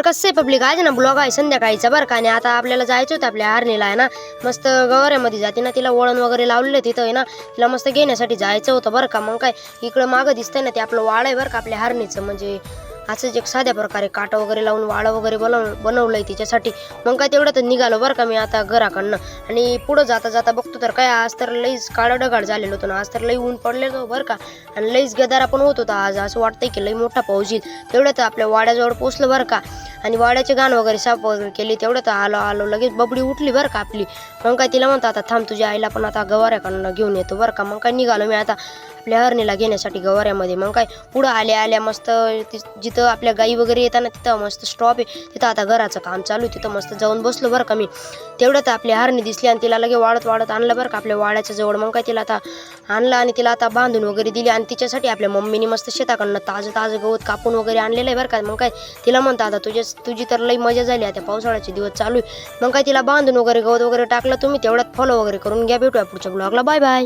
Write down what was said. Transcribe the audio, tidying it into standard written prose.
तर कसं आहे पब्लिक, आज ना ब्लॉग आहे संध्याकाळीचा बरं का. आणि आता आपल्याला जायचं होतं आपल्या हरणीला आहे ना, मस्त गवाऱ्यामध्ये जाते ना, तिला वळण वगैरे लावलेलं तिथं आहे ना, तिला मस्त घेण्यासाठी जायचं होतं बरं का. मग काय इकडं मागं दिसतंय ना, ते आपलं वाड आहे बरं का आपल्या हरणीचं. म्हणजे असंच एक साध्या प्रकारे काटा वगैरे लावून वाडं वगैरे बनवलंय तिच्यासाठी. मग काय तेवढं तर निघालो बरं का मी आता घराकडनं. आणि पुढं जाता जाता बघतो तर काय, आज तर लईच काळं ढगाळ झालेलं होतं ना, आज तर लई ऊन पडलेलं होतं बरं का. आणि लईच गदारा पण होत होता आज, असं वाटतंय की लई मोठा पाऊस येईल. तेवढं तर आपल्या वाड्याजवळ पोचलं बरं का. आणि वाड्याचे गाण वगैरे साफ वगैरे केली, तेवढं तर आलो लगेच बबडी उठली बरं का आपली. मग काय तिला म्हणतो आता थांब, तुझ्या आईला पण आता गवाऱ्याकडनं घेऊन येतो बरं का. मग काय निघालो मी आता आपल्या हरणीला घेण्यासाठी गवाऱ्यामध्ये. मग काय पुढं आल्या मस्त जिथं आपल्या गाई वगैरे येतात ना, तिथं मस्त स्टॉप आहे, तिथं आता घराचं काम चालू आहे, तिथं मस्त जाऊन बसलो बरं का मी. तेवढं तर आपली हरणी दिसली आणि तिला लगे वाढत आणलं बरं का आपल्या वाड्याच्या जवळ. मग काय तिला आता आणलं आणि तिला आता बांधून वगैरे दिली. आणि तिच्यासाठी आपल्या मम्मीने मस्त शेताकडनं ताजं गवत कापून वगैरे आणलेलं आहे बरं का. मग काय तिला म्हणतं आता तुझी तर लई मजा झाली, आता पावसाळ्याचे दिवस चालू आहे. मग काय तिला बांधून वगैरे गवत वगैरे टाकलं. तुम्ही तेवढ्यात फॉलो वगैरे करून घ्या. भेटूया पुढच्या ब्लॉगला. Bye bye.